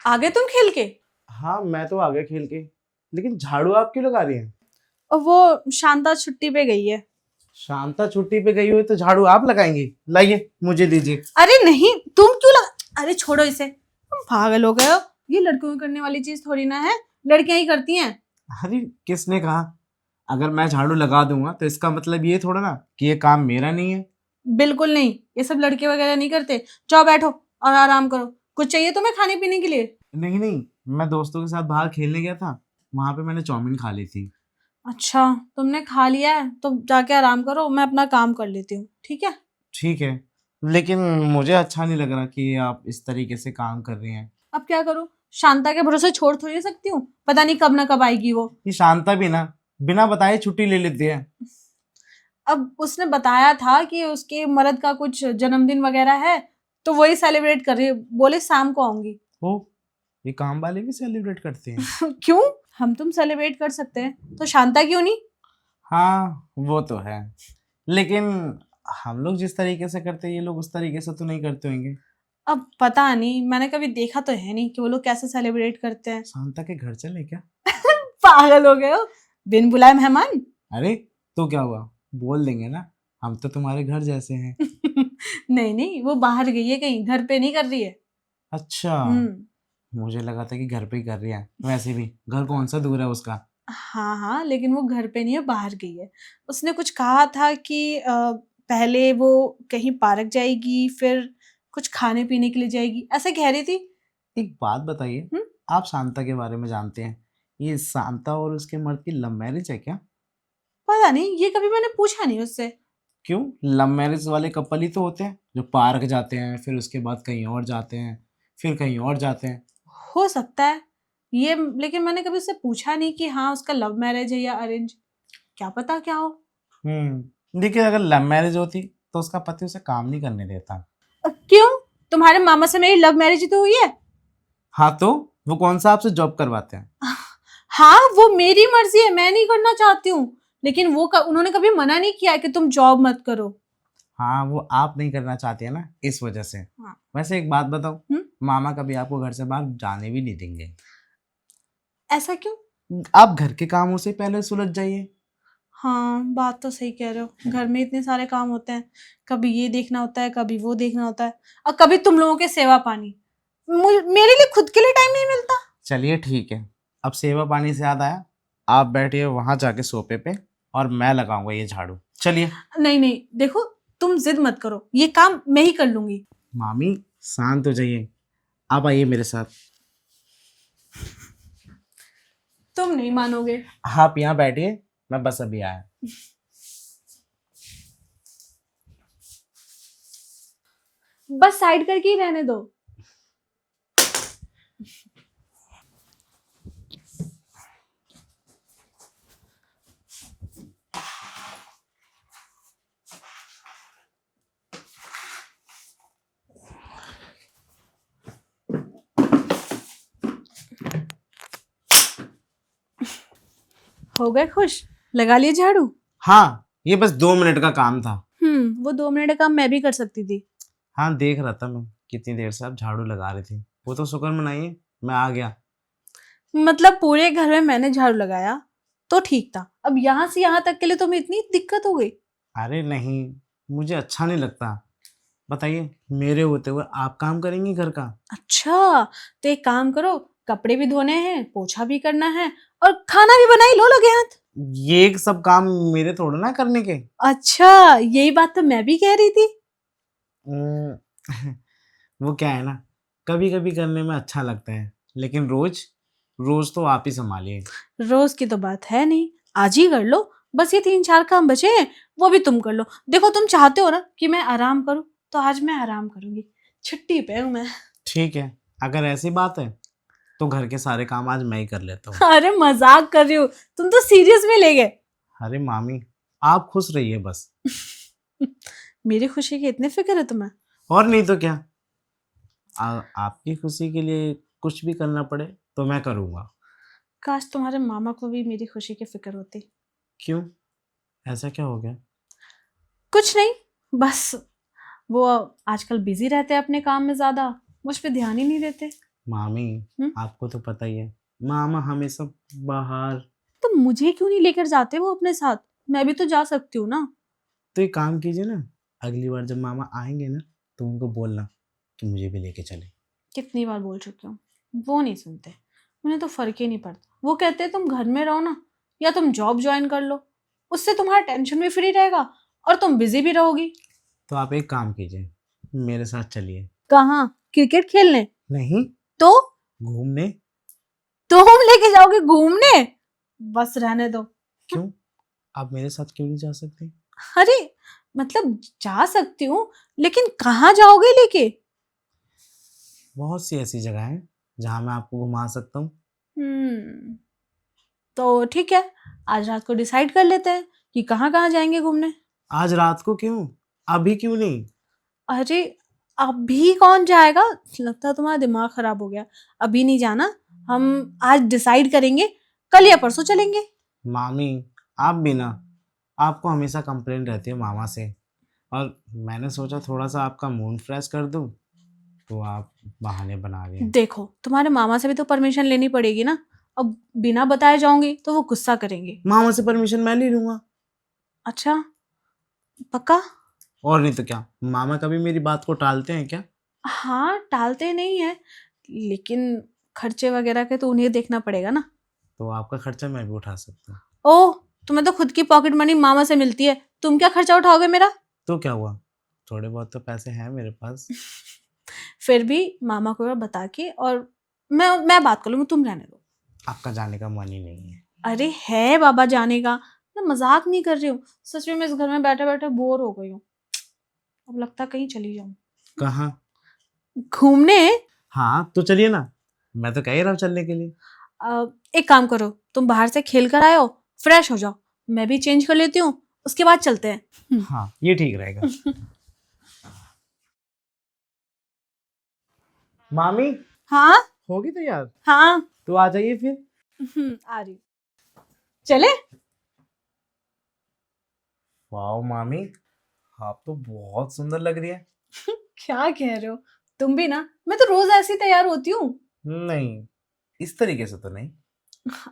आगे तुम खेल के? हाँ मैं तो आ गया खेल के, लेकिन झाड़ू आप क्यों लगा रही हैं? और वो शांता छुट्टी पे गई है। शांता छुट्टी पे गई हुई तो झाड़ू आप लगाएंगी? लाइए मुझे दीजिए। अरे नहीं, तुम क्यों लगा, अरे छोड़ो इसे, तुम पागल हो गए हो। ये लड़कियों में करने वाली चीज थोड़ी ना है, लड़कियां ही करती हैं। अरे किसने कहा? अगर मैं झाड़ू लगा दूंगा तो इसका मतलब ये थोड़ा ना कि ये काम मेरा नहीं है। बिल्कुल नहीं, ये सब लड़के वगैरह नहीं करते। जाओ बैठो और आराम करो। कुछ चाहिए तुम्हें खाने पीने के लिए? नहीं नहीं, मैं दोस्तों के साथ बाहर खेलने गया था, वहां पे मैंने चाउमीन खा ली थी। अच्छा, तुमने खा लिया है तो जाके आराम करो, मैं अपना काम कर लेती हूँ, ठीक है? ठीक है, लेकिन मुझे अच्छा नहीं लग रहा कि आप इस तरीके से काम कर रही हैं। अब क्या करूँ, शांता के भरोसे छोड़ थोड़ी सकती हूँ, पता नहीं कब ना कब आएगी वो। ये शांता भी ना बिना बताए छुट्टी ले लेती है। अब उसने बताया था कि उसके मर्द का कुछ जन्मदिन वगैरह है, तो वही सेलिब्रेट कर रही है, बोले शाम को आऊंगी। ओ, ये काम वाले भी सेलिब्रेट करते हैं? क्यों, हम तुम सेलिब्रेट कर सकते हैं तो शांता क्यों नहीं? हाँ वो तो है, लेकिन हम लोग जिस तरीके से करते हैं ये लोग उस तरीके से तो नहीं करते होंगे। अब पता नहीं, मैंने कभी देखा तो है नहीं कि वो लोग कैसे सेलिब्रेट करते हैं। शांता के घर चले क्या? पागल हो गए हो, बिन बुलाए मेहमान। अरे तो क्या हुआ, बोल देंगे ना, हम तो तुम्हारे घर जैसे हैं। नहीं नहीं, वो बाहर गई है कहीं, घर पे नहीं कर रही है। अच्छा, मुझे लगा था कि घर पे ही कर रही है, वैसे भी घर कौन सा दूर है उसका। हाँ हाँ, लेकिन वो घर पे नहीं है, बाहर गई है। उसने कुछ कहा था कि पहले वो कहीं पार्क जाएगी, फिर कुछ खाने पीने के लिए जाएगी, ऐसे कह रही थी। एक बात बताइए, हम्म, आप शांता के बारे में जानते हैं, ये शांता और उसके मर्द की लव मैरिज है क्या? पता नहीं, ये कभी मैंने पूछा नहीं उससे। क्यों, लव मैरिज वाले कपल ही तो होते हैं जो पार्क जाते हैं, फिर उसके बाद कहीं और जाते हैं, फिर कहीं और जाते हैं। हो सकता है ये, लेकिन मैंने कभी उससे पूछा नहीं कि हाँ उसका लव मैरिज है या अरेंज, क्या पता क्या हो। देखिए, अगर लव मैरिज होती तो उसका पति उसे काम नहीं करने देता। क्यों, तुम्हारे मामा से मेरी लव मैरिज ही तो हुई है। हाँ तो वो कौन सा आपसे जॉब करवाते हैं? हाँ, वो मेरी मर्जी है, मैं नहीं करना चाहती हूँ, लेकिन उन्होंने कभी मना नहीं किया कि तुम जॉब मत करो। हाँ, वो आप नहीं करना चाहती है ना, इस वजह से। हाँ। वैसे एक बात बताओ, हम्म, मामा कभी आपको घर से बाहर जाने भी नहीं देंगे। ऐसा क्यों? आप घर के कामों से पहले सुलझ जाइए। हाँ, बात तो सही कह रहे हो, घर में इतने सारे काम होते हैं, कभी ये देखना होता है, कभी वो देखना होता है, और कभी तुम लोगों के सेवा पानी, मेरे लिए खुद के लिए टाइम नहीं मिलता। चलिए ठीक है, अब सेवा पानी से याद आया, आप बैठिए वहां जाके सोफे पे और मैं लगाऊंगा ये झाड़ू। चलिए। नहीं नहीं, देखो, तुम जिद मत करो, ये काम मैं ही कर लूंगी। मामी शांत हो जाइए, आप आइए मेरे साथ। तुम नहीं मानोगे। आप यहाँ बैठिए, मैं बस अभी आया। बस साइड करके ही रहने दो। हो गए खुश, लगा लिए झाड़ू? हाँ, ये बस 2 मिनट का काम था। वो 2 मिनट का काम मैं भी कर सकती थी। हाँ देख रहा था मैं कितनी देर से आप झाड़ू लगा रहे थे, वो तो शुक्र मनाइए मैं आ गया। मतलब पूरे घर में मैंने झाड़ू लगाया तो ठीक था, अब यहाँ से यहाँ तक के लिए तुम्हें इतनी दिक्कत हो गई? अरे नहीं, मुझे अच्छा नहीं लगता। बताइए, मेरे होते हुए आप काम करेंगी घर का? अच्छा, तो एक काम करो, कपड़े भी धोने हैं, पोछा भी करना है, और खाना भी बनाई लो, लगे हाथ। ये सब काम मेरे थोड़ा ना करने के। अच्छा, यही बात तो मैं भी कह रही थी। उम, वो क्या है ना, कभी कभी करने में अच्छा लगता है, लेकिन रोज रोज तो आप ही संभालिए। रोज की तो बात है नहीं, आज ही कर लो, बस ये 3-4 काम बचे हैं, वो भी तुम कर लो। देखो, तुम चाहते हो ना कि मैं आराम करूं, तो आज मैं आराम करूंगी, छुट्टी पे हूं मैं। ठीक है, अगर ऐसी बात है तो घर के सारे काम आज मैं ही कर लेता हूँ। अरे मजाक कर रही हूँ, तुम तो सीरियस में ले गए। अरे मामी, आप खुश रहिए बस। मेरी खुशी की इतनी फिक्र है तुम्हें? और नहीं तो क्या, आपकी खुशी के लिए कुछ भी करना पड़े तो मैं करूँगा। काश तुम्हारे मामा को भी मेरी खुशी की फिक्र होती। क्यों, ऐसा क्या हो गया? कुछ नहीं, बस वो आजकल बिजी रहते हैं अपने काम में, ज्यादा मुझ पे ध्यान ही नहीं देते। मामी आपको तो पता ही है, मामा हमेशा बाहर। तो मुझे क्यों नहीं लेकर जाते वो अपने साथ? मैं भी तो जा सकती हूँ ना। तो एक काम कीजिए ना, अगली बार जब मामा आएंगे ना तो उनको बोलना कि मुझे भी लेके चले। कितनी बार बोल चुकी हूँ, वो नहीं सुनते। उन्हें तो फर्क ही नहीं पड़ता। वो कहते हैं तुम घर में रहो ना, या तुम जॉब ज्वाइन कर लो, उससे तुम्हारा टेंशन भी फ्री रहेगा और तुम बिजी भी रहोगी। तो आप एक काम कीजिए, मेरे साथ चलिए। कहाँ? क्रिकेट खेलने? नहीं, तो घूमने। तुम लेके जाओगे घूमने? बस रहने दो। क्यों, आप मेरे साथ क्यों नहीं जा सकते? अरे मतलब जा सकती हूँ, लेकिन कहाँ जाओगे लेके? बहुत सी ऐसी जगह है जहाँ मैं आपको घुमा सकता हूँ। तो ठीक है, आज रात को डिसाइड कर लेते हैं कि कहाँ कहाँ जाएंगे घूमने। आज रात को क्यों, अभी क्यों नहीं? अरे अभी कौन जाएगा? लगता है तुम्हारा दिमाग खराब हो गया। अभी नहीं जाना, हम आज डिसाइड करेंगे, कल या परसों चलेंगे। मामी, आप भी ना, आपको हमेशा कंप्लेंट रहती है मामा से, और मैंने सोचा थोड़ा सा आपका मूड फ्रेश कर दूं, तो आप बहाने बना रहे हैं। देखो तुम्हारे मामा से भी तो परमिशन लेनी पड़ेगी ना। अब बिना बताए जाऊंगी तो वो गुस्सा करेंगे। मामा से परमिशन मैं ले लूंगा। अच्छा, पक्का? और नहीं तो क्या, मामा कभी मेरी बात को टालते हैं क्या? हाँ टालते नहीं है, लेकिन खर्चे वगैरह के तो उन्हें देखना पड़ेगा ना। तो आपका खर्चा मैं भी उठा सकता हूँ। ओह, तुम्हें तो खुद की पॉकेट मनी मामा से मिलती है, तुम क्या खर्चा उठाओगे मेरा? तो क्या हुआ, थोड़े बहुत तो पैसे हैं मेरे पास। फिर भी मामा को एक बार बता के, और मैं बात कर लूंगी, तुम रहने दो। आपका जाने का मन ही नहीं है। अरे है बाबा जाने का, मैं मजाक नहीं कर रही हूँ। सच में मैं इस घर में बैठे बैठे बोर हो गई हूँ। अब लगता है कहीं चली जाऊं कहाँ? घूमने। हाँ तो चलिए ना, मैं तो कह ही रहा हूँ चलने के लिए। एक काम करो, तुम बाहर से खेल कर आए हो, फ्रेश हो जाओ, मैं भी चेंज कर लेती हूँ, उसके बाद चलते हैं। हाँ ये ठीक रहेगा। मामी, हाँ होगी तैयार? हाँ। तो आ जाइए फिर। आ रही हूँ। चले? वाह मामी, आप तो बहुत सुंदर लग रही है। क्या कह रहे हो? तुम भी ना, मैं तो रोज ऐसी तैयार होती हूँ। नहीं, इस तरीके से तो नहीं।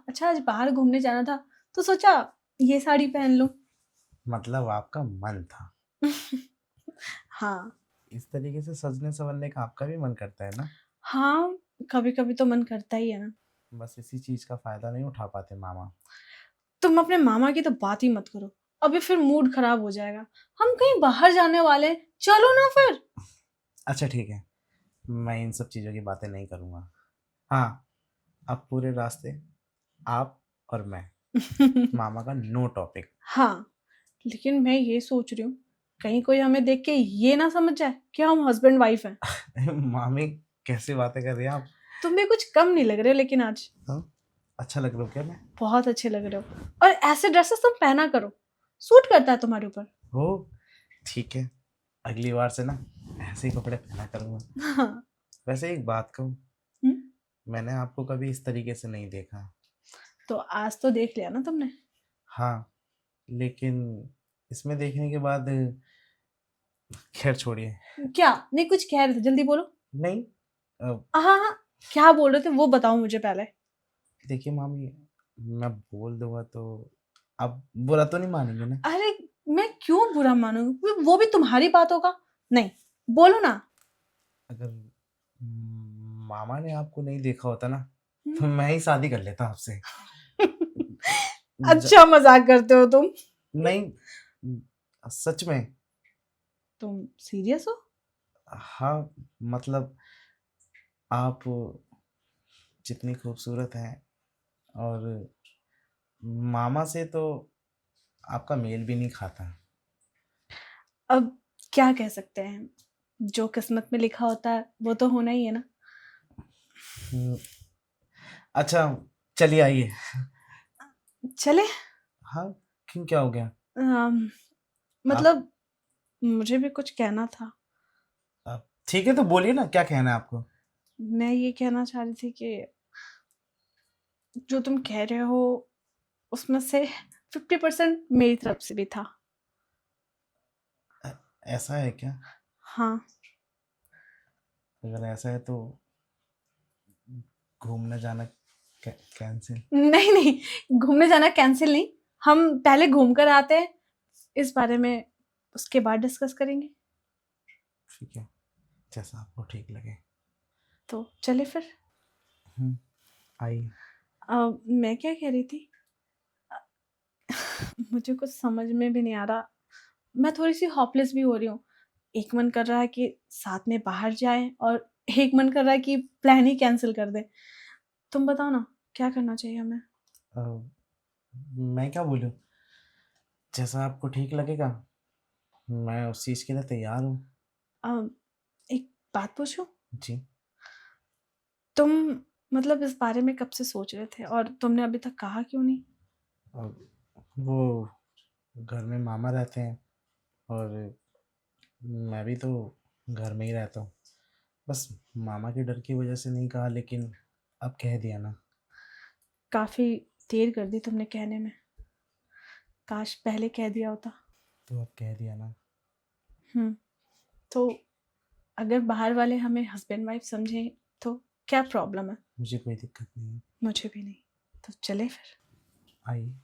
अच्छा आज बाहर घूमने जाना था, तो सोचा ये साड़ी पहन लूं। मतलब आपका मन था। हाँ इस तरीके से सजने संवरने का आपका भी मन करता है ना? हाँ, कभी कभी तो मन करता ही है ना। बस इसी चीज का फायदा नहीं उठा पाते मामा। तुम अपने मामा की तो बात ही मत करो, अभी फिर मूड खराब हो जाएगा। हम कहीं बाहर जाने वाले हैं, चलो ना फिर। अच्छा ठीक है, मैं इन सब चीजों की बातें नहीं करूंगा। हाँ, अब पूरे रास्ते आप और मैं, मामा का नो टॉपिक। हाँ, लेकिन मैं ये सोच रही हूँ, कहीं कोई हमें देख के ये ना समझ जाए कि हम हस्बैंड वाइफ हैं। मामी, कैसे बातें कर रही हैं आप? तुम भी कुछ कम नहीं लग रहे हो लेकिन आज। हाँ? अच्छा लग रहा हूँ क्या मैं? बहुत अच्छे लग रहे हो, और ऐसे ड्रेसेस तुम पहना करो, सूट करता है तुम्हारे ऊपर। हो, ठीक है, अगली बार से ना ऐसे ही कपड़े पहना करूंगा। हाँ। वैसे एक बात कहूँ, हम्म? मैंने आपको कभी इस तरीके से नहीं देखा। तो आज तो देख लिया ना तुमने। हाँ, लेकिन इसमें देखने के बाद, खैर छोड़िए। क्या नहीं कुछ कह रहे थे, जल्दी बोलो। नहीं, हाँ हाँ, क्या बोल रहे थे वो बताओ मुझे पहले। देखिए मामी, मैं बोल दूंगा तो आप बुरा तो नहीं मानेंगे ना? अरे मैं क्यों बुरा मानूंगी, वो भी तुम्हारी बातों का। नहीं, बोलो ना। अगर मामा ने आपको नहीं देखा होता ना, हम्म। तो मैं ही शादी कर लेता आपसे। ज- अच्छा मजाक करते हो तुम। नहीं, सच में। तुम सीरियस हो? हाँ, मतलब आप जितनी खूबसूरत हैं, और मामा से तो आपका मेल भी नहीं खाता। अब क्या कह सकते हैं, जो किस्मत में लिखा होता है वो तो होना ही है ना। हम्म, अच्छा, चलिए आइए। चले? हाँ, क्यों, क्या हो गया? आप मतलब मुझे भी कुछ कहना था। ठीक है, तो बोलिए ना, क्या कहना है आपको? मैं ये कहना चाह रही थी कि जो तुम कह रहे हो उसमें से 50% मेरी तरफ से भी था। ऐसा है क्या? हाँ। अगर ऐसा है तो घूमने जाना कैंसिल? नहीं नहीं, घूमने जाना कैंसिल नहीं, हम पहले घूम कर आते हैं, इस बारे में उसके बाद डिस्कस करेंगे। ठीक है, जैसा आपको ठीक लगे। तो चले फिर। आइए। मैं क्या कह रही थी, मुझे कुछ समझ में भी नहीं आ रहा, मैं थोड़ी सी होपलेस भी हो रही हूँ। एक मन कर रहा है कि साथ में बाहर जाएं और एक मन कर रहा है कि प्लान ही कैंसिल कर दें। तुम बताओ ना, क्या करना चाहिए हमें? अ, मैं क्या बोलूँ, जैसा आपको ठीक लगेगा, मैं उस चीज़ के लिए तैयार हूँ। अ, एक बात पूछूं? जी। तुम मतलब इस बारे में कब से सोच रहे थे और तुमने अभी तक कहा क्यों नहीं? वो घर में मामा रहते हैं और मैं भी तो घर में ही रहता हूँ। बस मामा के डर की वजह से नहीं कहा, लेकिन अब कह दिया ना। काफी देर कर दी तुमने कहने में, काश पहले कह दिया होता। तो अब कह दिया ना। हम्म। तो अगर बाहर वाले हमें हस्बैंड वाइफ समझें तो क्या प्रॉब्लम है? मुझे कोई दिक्कत नहीं है। मुझे भी नहीं। तो चले फिर। आइए।